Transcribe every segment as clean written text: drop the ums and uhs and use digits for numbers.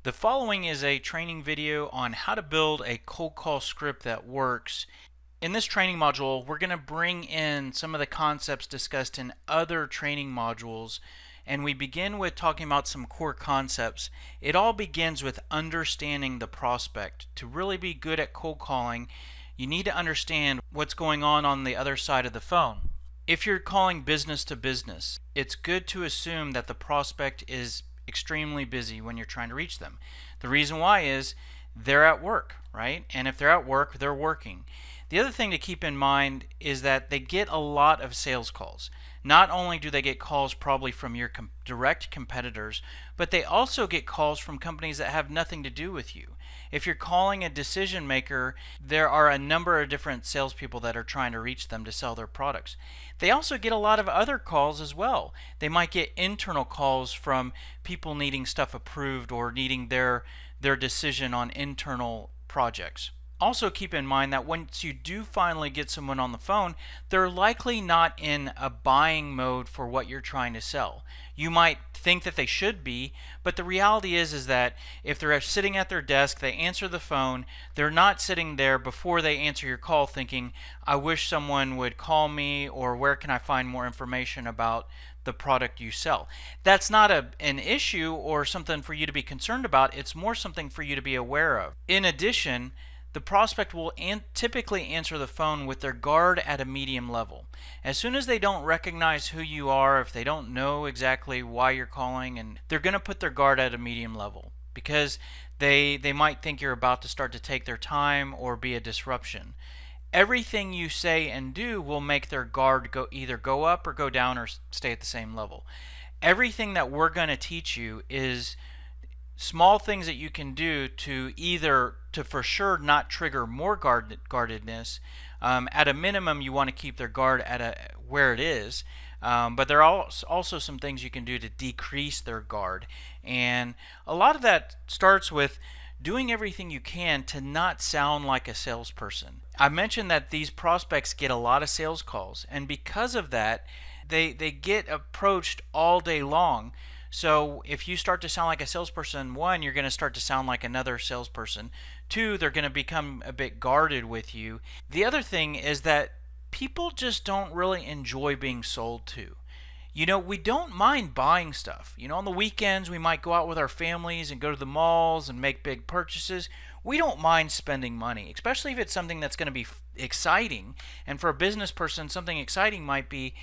The following is a training video on how to build a cold call script that works. In this training module, we're going to bring in some of the concepts discussed in other training modules, and we begin with talking about some core concepts. It all begins with understanding the prospect. To really be good at cold calling, you need to understand what's going on the other side of the phone. If you're calling business to business, it's good to assume that the prospect is extremely busy when you're trying to reach them. The reason why is they're at work, right? And if they're at work, they're working. The other thing to keep in mind is that they get a lot of sales calls. Not only do they get calls probably from your direct competitors, but they also get calls from companies that have nothing to do with you. If you're calling a decision maker, there are a number of different salespeople that are trying to reach them to sell their products. They also get a lot of other calls as well. They might get internal calls from people needing stuff approved or needing their decision on internal projects. Also keep in mind that once you do finally get someone on the phone, they're likely not in a buying mode for what you're trying to sell. You might think that they should be, but the reality is that if they're sitting at their desk, they answer the phone, they're not sitting there before they answer your call thinking, I wish someone would call me, or where can I find more information about the product you sell. That's not an issue or something for you to be concerned about. It's more something for you to be aware of. In addition, the prospect will typically answer the phone with their guard at a medium level. As soon as they don't recognize who you are, if they don't know exactly why you're calling, and they're going to put their guard at a medium level because they might think you're about to start to take their time or be a disruption. Everything you say and do will make their guard either go up or go down or stay at the same level. Everything that we're going to teach you is small things that you can do to either to for sure not trigger more guardedness. At a minimum, you want to keep their guard at where it is, but there are also some things you can do to decrease their guard, and a lot of that starts with doing everything you can to not sound like a salesperson. I mentioned that these prospects get a lot of sales calls, and because of that, they get approached all day long. So if you start to sound like a salesperson, one, you're going to start to sound like another salesperson. Two, they're going to become a bit guarded with you. The other thing is that people just don't really enjoy being sold to. You know, we don't mind buying stuff. You know, on the weekends we might go out with our families and go to the malls and make big purchases. We don't mind spending money, especially if it's something that's going to be exciting. And for a business person, something exciting might be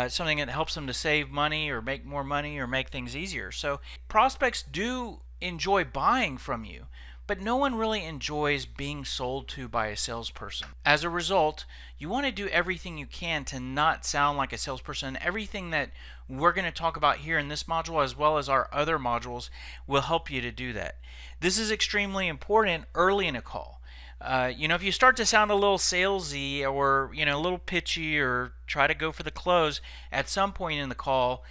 something that helps them to save money or make more money or make things easier. So prospects do enjoy buying from you, but no one really enjoys being sold to by a salesperson. As a result, you want to do everything you can to not sound like a salesperson. Everything that we're going to talk about here in this module, as well as our other modules, will help you to do that. This is extremely important early in a call. If you start to sound a little salesy or a little pitchy or try to go for the close at some point in the call,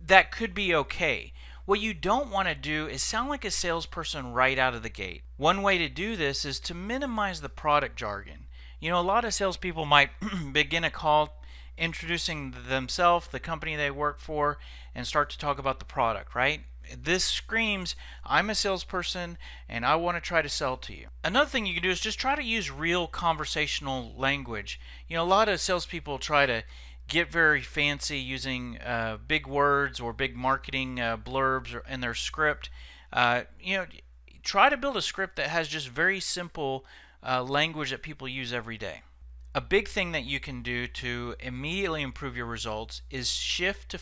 that could be okay. What you don't want to do is sound like a salesperson right out of the gate. One way to do this is to minimize the product jargon. A lot of salespeople might begin a call introducing themselves, the company they work for, and start to talk about the product, right? This screams, I'm a salesperson and I want to try to sell to you. Another thing you can do is just try to use real conversational language. A lot of salespeople try to get very fancy using big words or big marketing blurbs in their script. Try to build a script that has just very simple language that people use every day. A big thing that you can do to immediately improve your results is shift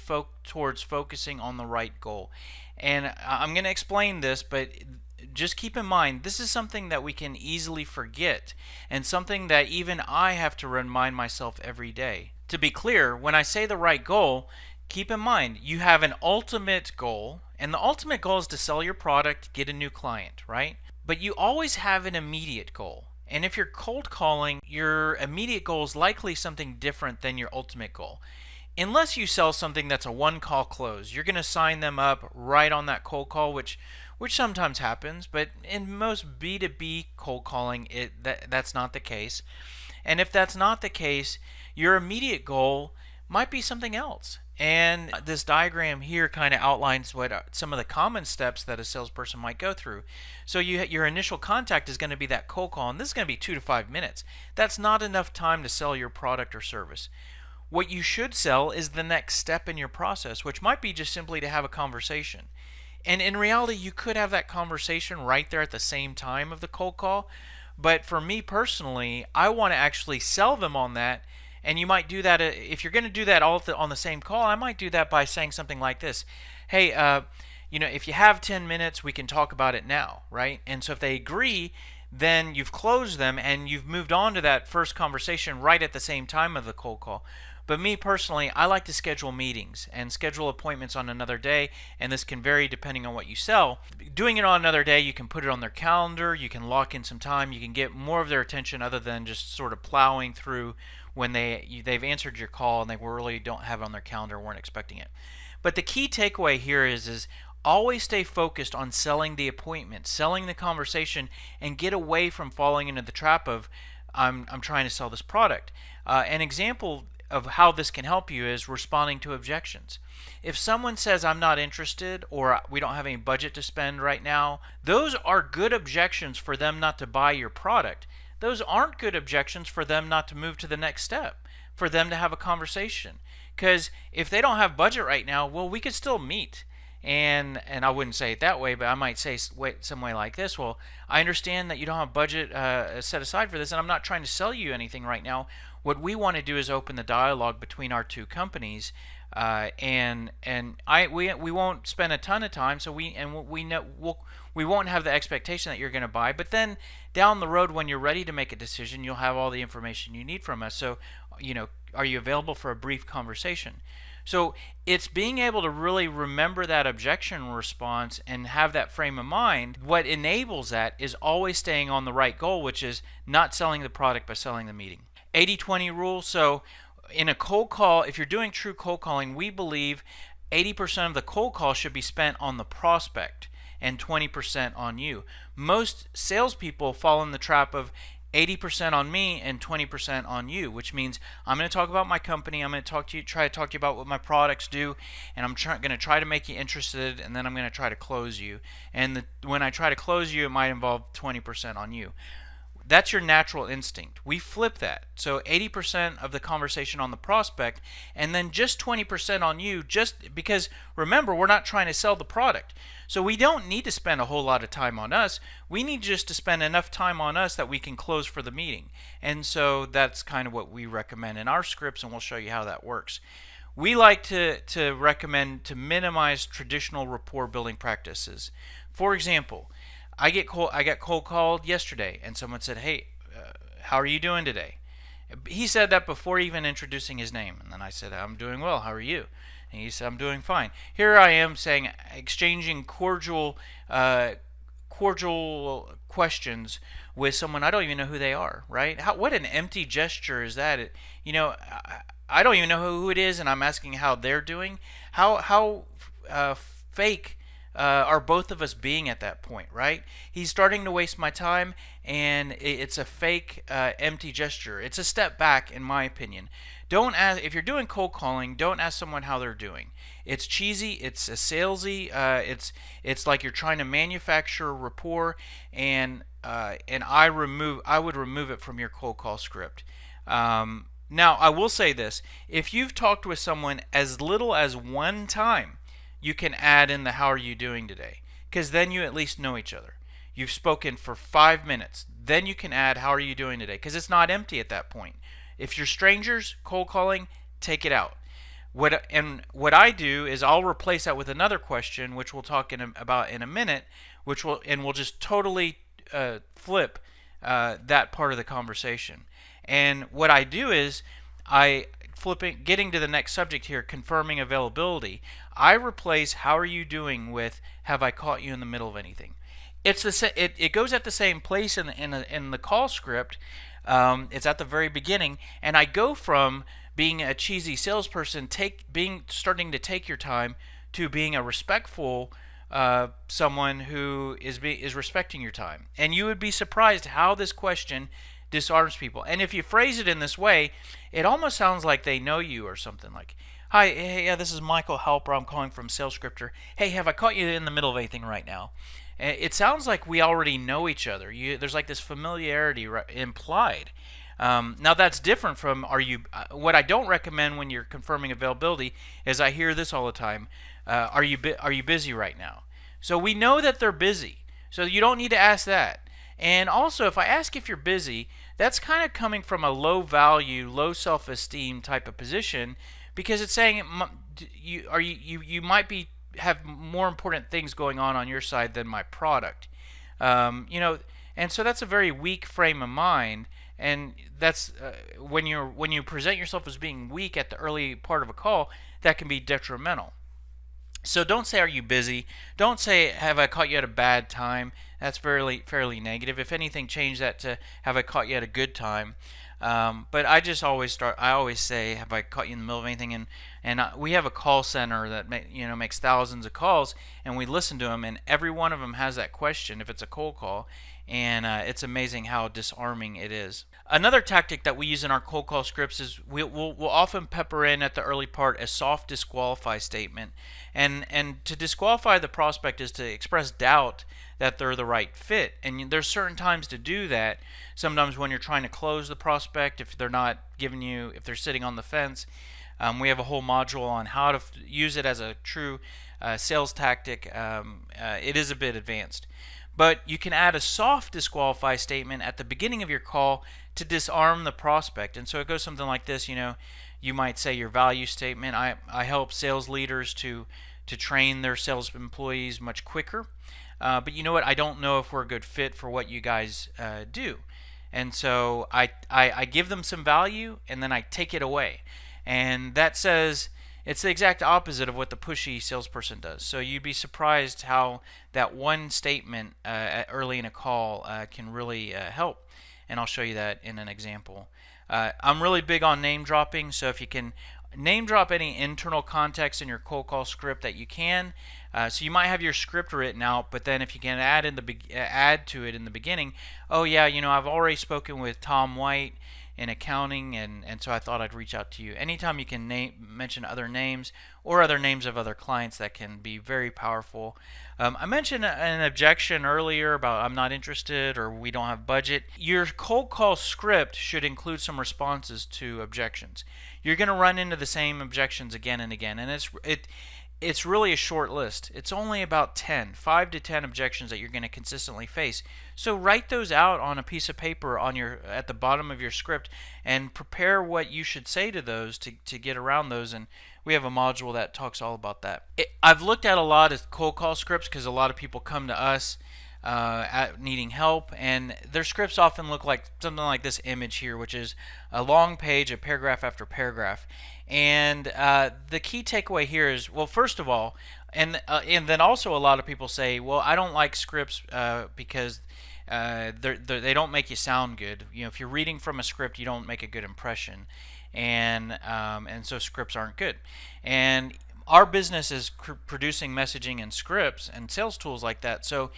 towards focusing on the right goal. And I'm going to explain this, but just keep in mind, this is something that we can easily forget and something that even I have to remind myself every day. To be clear, when I say the right goal, keep in mind you have an ultimate goal, and the ultimate goal is to sell your product, get a new client, right? But you always have an immediate goal. And if you're cold calling, your immediate goal is likely something different than your ultimate goal. Unless you sell something that's a one-call close, you're going to sign them up right on that cold call, which sometimes happens, but in most B2B cold calling, that's not the case. And if that's not the case, your immediate goal might be something else. And this diagram here kind of outlines what some of the common steps that a salesperson might go through. So your initial contact is going to be that cold call, and this is going to be 2 to 5 minutes. That's not enough time to sell your product or service. What you should sell is the next step in your process, which might be just simply to have a conversation. And in reality, you could have that conversation right there at the same time of the cold call. But for me personally, I want to actually sell them on that. And you might do that if you're going to do that all on the same call. I might do that by saying something like this: "Hey, if you have 10 minutes, we can talk about it now, right?" And so if they agree, then you've closed them and you've moved on to that first conversation right at the same time of the cold call. But me personally, I like to schedule meetings and schedule appointments on another day, and this can vary depending on what you sell. Doing it on another day, you can put it on their calendar, you can lock in some time, you can get more of their attention other than just sort of plowing through when they've answered your call and they really don't have it on their calendar, weren't expecting it. But the key takeaway here is always stay focused on selling the appointment, selling the conversation, and get away from falling into the trap of I'm trying to sell this product. An example of how this can help you is responding to objections. If someone says I'm not interested or we don't have any budget to spend right now, those are good objections for them not to buy your product. Those aren't good objections for them not to move to the next step, for them to have a conversation. Because if they don't have budget right now, well, we could still meet. And I wouldn't say it that way, but I might say some way like this: well, I understand that you don't have budget set aside for this, and I'm not trying to sell you anything right now. What we want to do is open the dialogue between our two companies, and we won't spend a ton of time, so we won't have the expectation that you're going to buy. But then down the road, when you're ready to make a decision, you'll have all the information you need from us. So, are you available for a brief conversation? So it's being able to really remember that objection response and have that frame of mind. What enables that is always staying on the right goal, which is not selling the product but selling the meeting. 80-20 rule. So in a cold call, if you're doing true cold calling, we believe 80% of the cold call should be spent on the prospect and 20% on you. Most salespeople fall in the trap of 80% on me and 20% on you, which means I'm going to talk about my company, I'm going to try to talk to you about what my products do, and I'm going to try to make you interested, and then I'm going to try to close you. And when I try to close you, it might involve 20% on you. That's your natural instinct. We flip that. So 80% of the conversation on the prospect, and then just 20% on you, just because, remember, we're not trying to sell the product. So we don't need to spend a whole lot of time on us. We need just to spend enough time on us that we can close for the meeting. And so that's kind of what we recommend in our scripts, and we'll show you how that works. We like to recommend to minimize traditional rapport building practices. For example, I got cold called yesterday, and someone said, "Hey, how are you doing today?" He said that before even introducing his name, and then I said, "I'm doing well. How are you?" And he said, "I'm doing fine." Here I am exchanging cordial questions with someone I don't even know who they are. Right? What an empty gesture is that? I don't even know who it is, and I'm asking how they're doing. How fake are both of us being at that point, right? He's starting to waste my time, and it's a fake, empty gesture. It's a step back, in my opinion. Don't ask if you're doing cold calling. Don't ask someone how they're doing. It's cheesy. It's a salesy. It's like you're trying to manufacture rapport, and I would remove it from your cold call script. Now, I will say this: if you've talked with someone as little as one time, you can add in the "how are you doing today," because then you at least know each other. You've spoken for 5 minutes, then you can add "how are you doing today," because it's not empty at that point. If you're strangers cold calling, take it out. What I do is I'll replace that with another question, which we'll talk about in a minute, we'll just totally flip that part of the conversation. And what I do is getting to the next subject here, confirming availability, I replace "how are you doing" with "have I caught you in the middle of anything." It goes at the same place in the call script. It's at the very beginning, and I go from being a cheesy salesperson, starting to take your time, to being a respectful someone who is respecting your time. And you would be surprised how this question disarms people. And if you phrase it in this way, it almost sounds like they know you or something, like, Hi, hey, yeah, this is Michael Halper. I'm calling from SalesScripter. Hey, have I caught you in the middle of anything right now? It sounds like we already know each other. There's like this familiarity implied. Now that's different from are you? What I don't recommend when you're confirming availability is I hear this all the time. Are you busy right now? So we know that they're busy. So you don't need to ask that. And also, if I ask if you're busy, that's kind of coming from a low value, low self-esteem type of position because it's saying you might be have more important things going on your side than my product. You know, and so that's a very weak frame of mind. And that's when you present yourself as being weak at the early part of a call, that can be detrimental. So don't say, "Are you busy?" Don't say, "Have I caught you at a bad time?" That's fairly negative. If anything, change that to, "Have I caught you at a good time?" But I just always start. I always say, "Have I caught you in the middle of anything?" And we have a call center that makes thousands of calls, and we listen to them, and every one of them has that question if it's a cold call, and it's amazing how disarming it is. Another tactic that we use in our cold call scripts is we'll often pepper in at the early part a soft disqualify statement, and to disqualify the prospect is to express doubt that they're the right fit. And there's certain times to do that. Sometimes when you're trying to close the prospect, if they're not giving you, if they're sitting on the fence, we have a whole module on how to use it as a true sales tactic. It is a bit advanced. But you can add a soft disqualify statement at the beginning of your call to disarm the prospect. And so it goes something like this, you might say your value statement. I help sales leaders to train their sales employees much quicker. But you know what? I don't know if we're a good fit for what you guys do. And so I give them some value and then I take it away. And that says it's the exact opposite of what the pushy salesperson does. So you'd be surprised how that one statement early in a call can really help. And I'll show you that in an example. I'm really big on name dropping, so if you can name drop any internal context in your cold call script that you can. So you might have your script written out, but then if you can add to it in the beginning, oh yeah, I've already spoken with Tom White in accounting, and so I thought I'd reach out to you. Anytime you can mention other names or other names of other clients, that can be very powerful. I mentioned an objection earlier about I'm not interested or we don't have budget. Your cold call script should include some responses to objections. You're going to run into the same objections again and again, and it's really a short list. It's only about 5 to 10 objections that you're going to consistently face. So write those out on a piece of paper at the bottom of your script and prepare what you should say to those to get around those. And we have a module that talks all about that. I've looked at a lot of cold call scripts because a lot of people come to us needing help, and their scripts often look like something like this image here, which is a long page, a paragraph after paragraph. And the key takeaway here is, well, first of all, and then also a lot of people say, well, I don't like scripts because they don't make you sound good. If you're reading from a script, you don't make a good impression, and so scripts aren't good. And our business is producing messaging and scripts and sales tools like that. So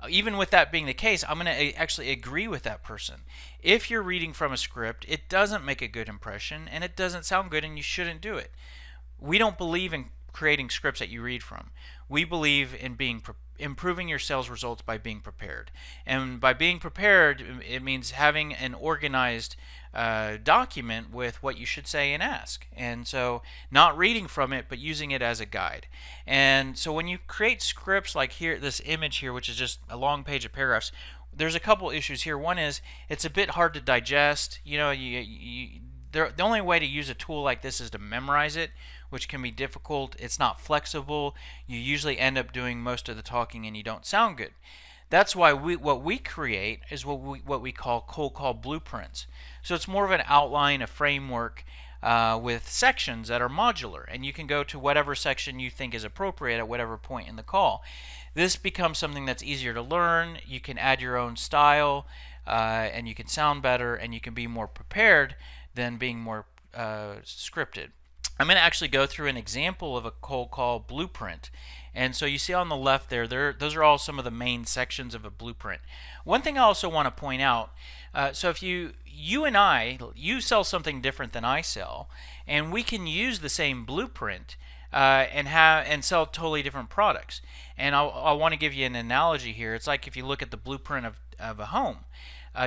even with that being the case, I'm going to actually agree with that person. If you're reading from a script, it doesn't make a good impression and it doesn't sound good, and you shouldn't do it. We don't believe in creating scripts that you read from. We believe in improving your sales results by being prepared. And by being prepared, it means having an organized document with what you should say and ask. And so not reading from it, but using it as a guide. And so when you create scripts like here, this image here, which is just a long page of paragraphs, there's a couple issues here. One is it's a bit hard to digest. The only way to use a tool like this is to memorize it, which can be difficult. It's not flexible. You usually end up doing most of the talking and you don't sound good. That's why what we create is what we call cold call blueprints. So it's more of an outline, a framework with sections that are modular, and you can go to whatever section you think is appropriate at whatever point in the call. This becomes something that's easier to learn. You can add your own style, and you can sound better, and you can be more prepared than being more scripted. I'm going to actually go through an example of a cold call blueprint. And so you see on the left there, those are all some of the main sections of a blueprint. One thing I also want to point out, so if you and you sell something different than I sell, and we can use the same blueprint and sell totally different products. And I want to give you an analogy here. It's like if you look at the blueprint of a home.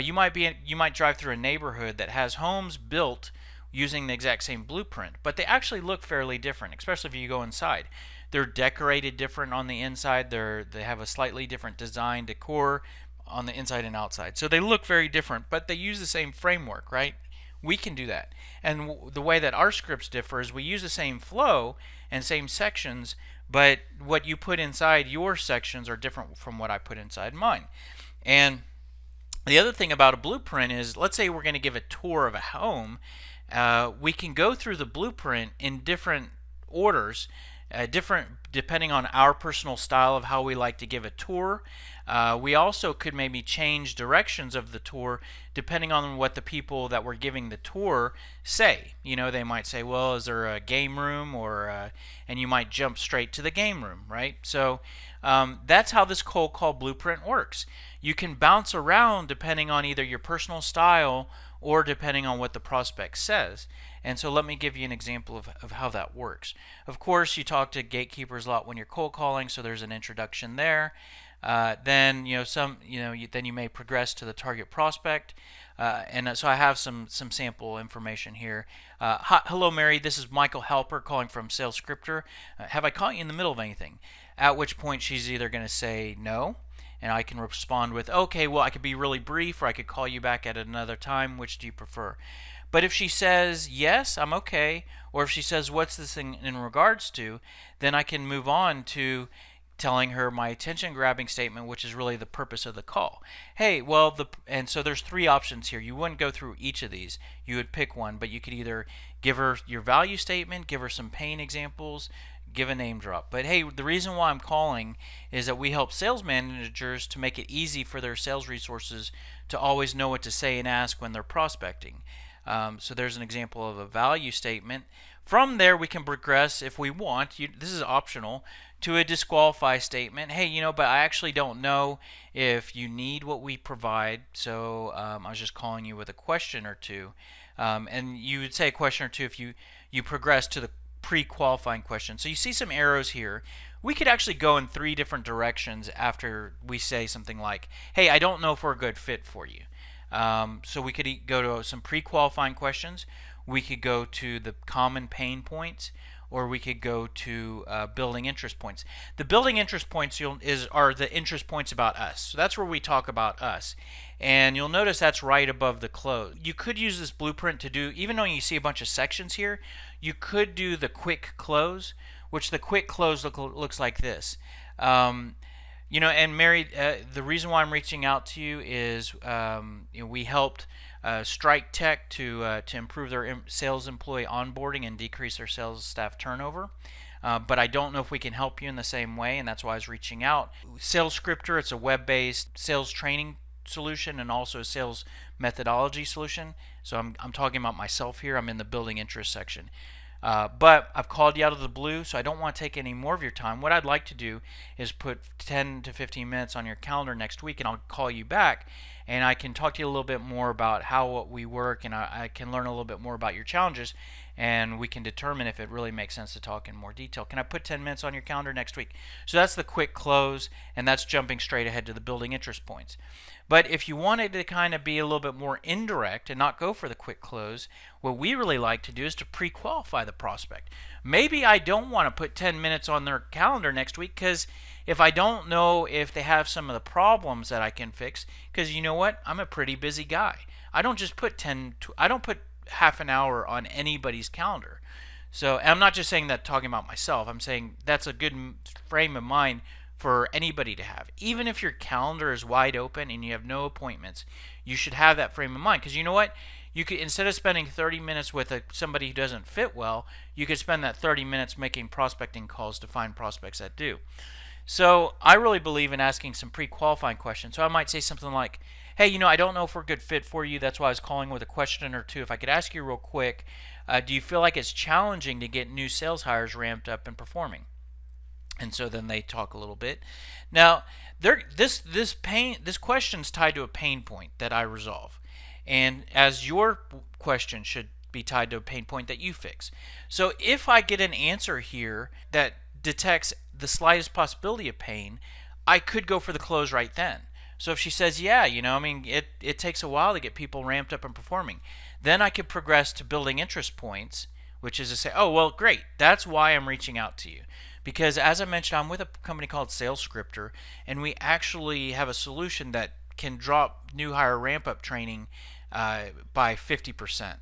You might drive through a neighborhood that has homes built using the exact same blueprint, but they actually look fairly different, especially if you go inside. They're decorated different on the inside. They have a slightly different design decor on the inside and outside. So they look very different, but they use the same framework, right? We can do that. And the way that our scripts differ is we use the same flow and same sections, but what you put inside your sections are different from what I put inside mine. And the other thing about a blueprint is, let's say we're going to give a tour of a home. We can go through the blueprint in different orders, different depending on our personal style of how we like to give a tour. We also could maybe change directions of the tour depending on what the people that we're giving the tour say. You know, they might say, well, is there a game room, and you might jump straight to the game room, right? So that's how this cold call blueprint works. You can bounce around depending on either your personal style or depending on what the prospect says. And so let me give you an example of how that works. Of course, you talk to gatekeepers a lot when you're cold calling, so there's an introduction there. Then then you may progress to the target prospect, and so I have some sample information here. Hello, Mary. This is Michael Halper calling from Sales Scripter. Have I caught you in the middle of anything? At which point she's either going to say no, and I can respond with, okay, well, I could be really brief, or I could call you back at another time. Which do you prefer? But if she says yes, I'm okay, or if she says what's this thing in regards to, then I can move on to telling her my attention grabbing statement, which is really the purpose of the call. Hey, well, and so there's three options here. You wouldn't go through each of these. You would pick one, but you could either give her your value statement, give her some pain examples, give a name drop. But hey, the reason why I'm calling is that we help sales managers to make it easy for their sales resources to always know what to say and ask when they're prospecting. So there's an example of a value statement. From there, we can progress if we want. This is optional, to a disqualify statement. Hey, but I actually don't know if you need what we provide, so I was just calling you with a question or two. And you would say a question or two if you progress to the pre-qualifying question. So you see some arrows here. We could actually go in three different directions after we say something like, hey, I don't know if we're a good fit for you. So we could go to some pre-qualifying questions. We could go to the common pain points, or we could go to building interest points. The building interest points are the interest points about us. So that's where we talk about us. And you'll notice that's right above the close. You could use this blueprint to do, even though you see a bunch of sections here, you could do the quick close, which the quick close looks like this. And Mary, the reason why I'm reaching out to you is we helped Strike Tech to improve their sales employee onboarding and decrease their sales staff turnover. But I don't know if we can help you in the same way, and that's why I was reaching out. Sales Scripter, it's a web-based sales training solution and also a sales methodology solution. So I'm talking about myself here. I'm in the building interest section. But I've called you out of the blue, so I don't want to take any more of your time. What I'd like to do is put 10 to 15 minutes on your calendar next week, and I'll call you back, and I can talk to you a little bit more about how we work, and I can learn a little bit more about your challenges, and we can determine if it really makes sense to talk in more detail. Can I put 10 minutes on your calendar next week? So that's the quick close, and that's jumping straight ahead to the building interest points. But if you wanted to kind of be a little bit more indirect and not go for the quick close, what we really like to do is to pre-qualify the prospect. Maybe I don't want to put 10 minutes on their calendar next week because if I don't know if they have some of the problems that I can fix, because you know what? I'm a pretty busy guy. I don't just put I don't put half an hour on anybody's calendar. So I'm not just saying that talking about myself. I'm saying that's a good frame of mind for anybody to have. Even if your calendar is wide open and you have no appointments, you should have that frame of mind, because you know what? You could, instead of spending 30 minutes with somebody who doesn't fit well, you could spend that 30 minutes making prospecting calls to find prospects that do. So I really believe in asking some pre-qualifying questions. So I might say something like, hey, I don't know if we're a good fit for you. That's why I was calling with a question or two. If I could ask you real quick, do you feel like it's challenging to get new sales hires ramped up and performing? And so then they talk a little bit. Now, this question's tied to a pain point that I resolve, and as your question should be tied to a pain point that you fix. So if I get an answer here that detects the slightest possibility of pain, I could go for the close right then. So if she says, yeah, it takes a while to get people ramped up and performing, then I could progress to building interest points, which is to say, oh, well, great. That's why I'm reaching out to you. Because as I mentioned, I'm with a company called SalesScripter, and we actually have a solution that can drop new hire ramp up training by 50%.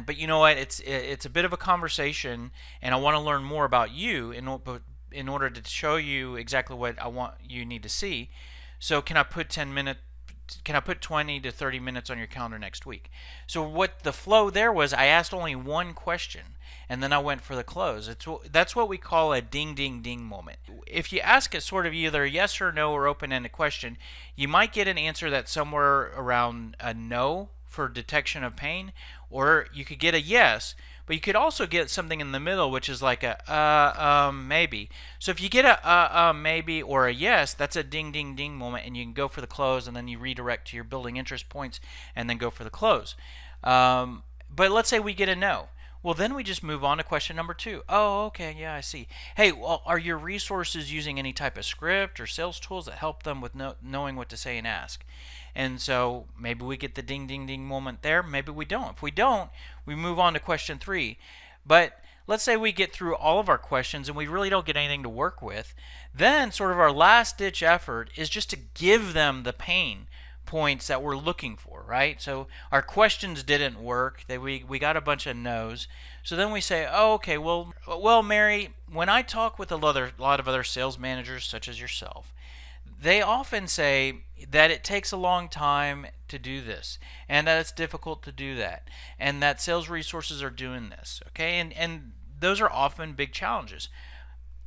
But you know what? It's a bit of a conversation, and I want to learn more about you in order to show you exactly what I want you need to see. So can I put 20 to 30 minutes on your calendar next week? So what the flow there was, I asked only one question, and then I went for the close. That's what we call a ding, ding, ding moment. If you ask it sort of either yes or no or open-ended question, you might get an answer that's somewhere around a no for detection of pain, or you could get a yes, but you could also get something in the middle, which is like a maybe. So if you get a maybe or a yes, that's a ding, ding, ding moment, and you can go for the close, and then you redirect to your building interest points, and then go for the close. But let's say we get a no. Well, then we just move on to question number 2. Oh, okay, yeah, I see. Hey, well, are your resources using any type of script or sales tools that help them with knowing what to say and ask? And so maybe we get the ding, ding, ding moment there. Maybe we don't. If we don't, we move on to question 3. But let's say we get through all of our questions and we really don't get anything to work with. Then sort of our last ditch effort is just to give them the pain points that we're looking for, right? So our questions didn't work. We got a bunch of no's. So then we say, oh, okay, well, Mary, when I talk with a lot of other sales managers such as yourself, they often say that it takes a long time to do this, and that it's difficult to do that, and that sales resources are doing this, okay? And those are often big challenges.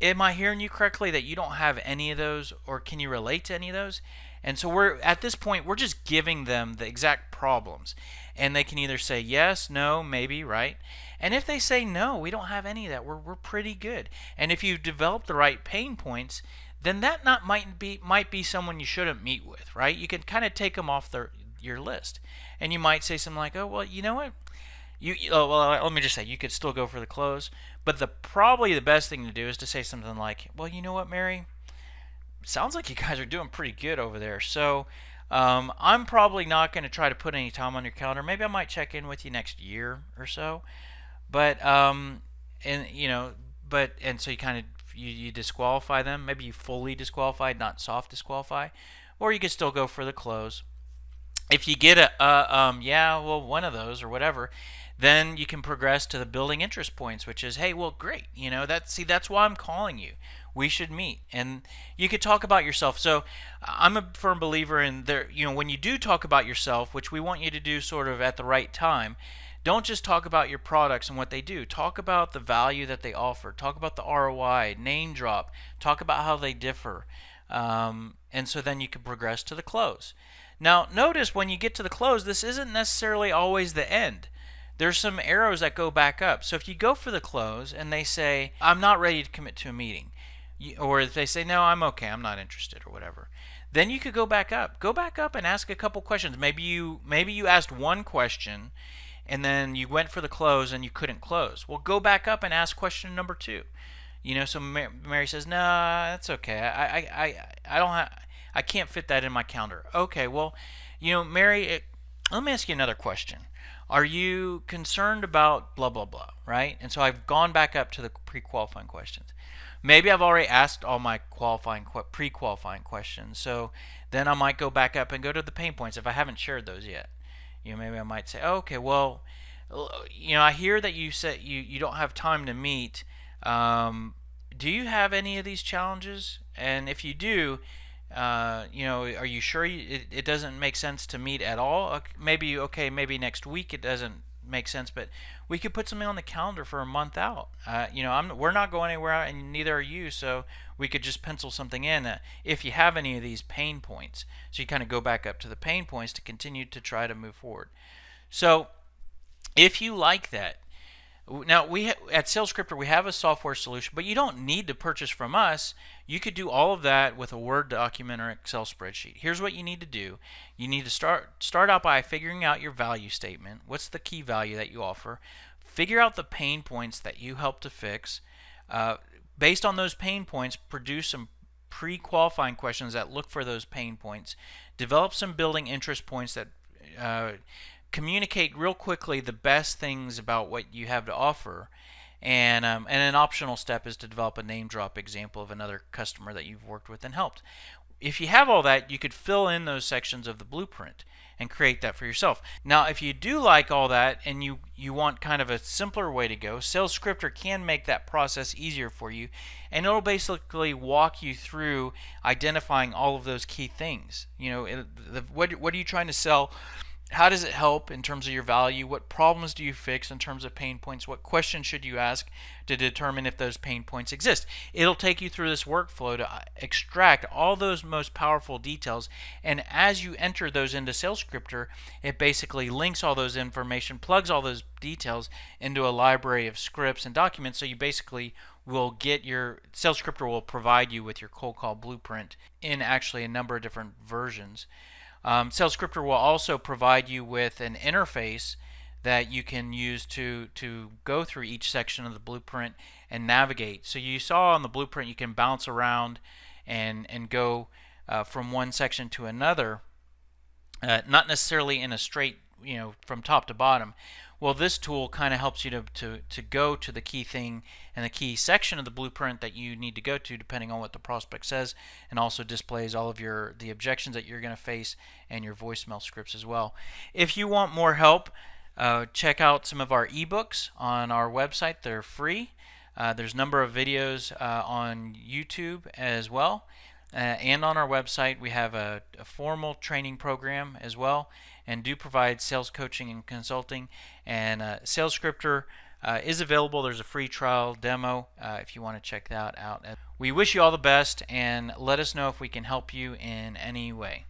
Am I hearing you correctly that you don't have any of those, or can you relate to any of those? And so we're at this point, we're just giving them the exact problems, and they can either say yes, no, maybe, right? And if they say no, we don't have any of that, we're pretty good. And if you develop the right pain points, then that might be someone you shouldn't meet with, right? You can kind of take them off your list, and you might say something like, oh, well, you know what? Let me just say, you could still go for the close, but probably the best thing to do is to say something like, well, you know what, Mary? Sounds like you guys are doing pretty good over there. So I'm probably not going to try to put any time on your calendar. Maybe I might check in with you next year or so. But and so you kind of you disqualify them. Maybe you fully disqualify, not soft disqualify, or you could still go for the close. If you get one of those or whatever, then you can progress to the building interest points, which is, hey, well, great, that's why I'm calling you. We should meet, and you could talk about yourself. So I'm a firm believer in there. When you do talk about yourself, which we want you to do sort of at the right time, don't just talk about your products and what they do. Talk about the value that they offer. Talk about the ROI, name drop. Talk about how they differ, and so then you can progress to the close. Now, notice when you get to the close, this isn't necessarily always the end. There's some arrows that go back up. So if you go for the close and they say, I'm not ready to commit to a meeting, or if they say, no, I'm okay, I'm not interested, or whatever, then you could go back up. Go back up and ask a couple questions. Maybe you asked one question and then you went for the close and you couldn't close. Well, go back up and ask question number 2. So Mary says, no, that's okay. I don't have, I can't fit that in my calendar. Okay, well, Mary, let me ask you another question. Are you concerned about blah, blah, blah, right? And so I've gone back up to the pre-qualifying questions. Maybe I've already asked all my pre-qualifying questions, so then I might go back up and go to the pain points if I haven't shared those yet. Maybe I might say, oh, okay, well, I hear that you said you don't have time to meet. Do you have any of these challenges? And if you do, are you sure it doesn't make sense to meet at all? Maybe next week it doesn't make sense, but we could put something on the calendar for a month out. We're not going anywhere, and neither are you, so we could just pencil something in if you have any of these pain points. So you kind of go back up to the pain points to continue to try to move forward. So if you like that, now at SalesScripter we have a software solution, but you don't need to purchase from us. You could do all of that with a Word document or Excel spreadsheet. Here's what you need to do. You need to start out by figuring out your value statement. What's the key value that you offer? Figure out the pain points that you help to fix. Based on those pain points, produce some pre-qualifying questions that look for those pain points. Develop some building interest points that communicate real quickly the best things about what you have to offer. And an optional step is to develop a name drop example of another customer that you've worked with and helped. If you have all that, you could fill in those sections of the blueprint and create that for yourself. Now, if you do like all that and you want kind of a simpler way to go, SalesScripter can make that process easier for you, and it'll basically walk you through identifying all of those key things. What are you trying to sell? How does it help in terms of your value? What problems do you fix in terms of pain points? What questions should you ask to determine if those pain points exist? It'll take you through this workflow to extract all those most powerful details, and as you enter those into SalesScripter, it basically links all those information, plugs all those details into a library of scripts and documents, so you basically will get your SalesScripter will provide you with your cold call blueprint in actually a number of different versions. SalesScripter will also provide you with an interface that you can use to go through each section of the blueprint and navigate. So you saw on the blueprint you can bounce around and go from one section to another, not necessarily in a straight, from top to bottom. Well, this tool kind of helps you to go to the key thing and the key section of the blueprint that you need to go to, depending on what the prospect says, and also displays all of the objections that you're going to face and your voicemail scripts as well. If you want more help, check out some of our ebooks on our website. They're free. There's a number of videos on YouTube as well. And on our website we have a formal training program as well, and do provide sales coaching and consulting. And SalesScripter is available. There's a free trial demo if you want to check that out. We wish you all the best, and let us know if we can help you in any way.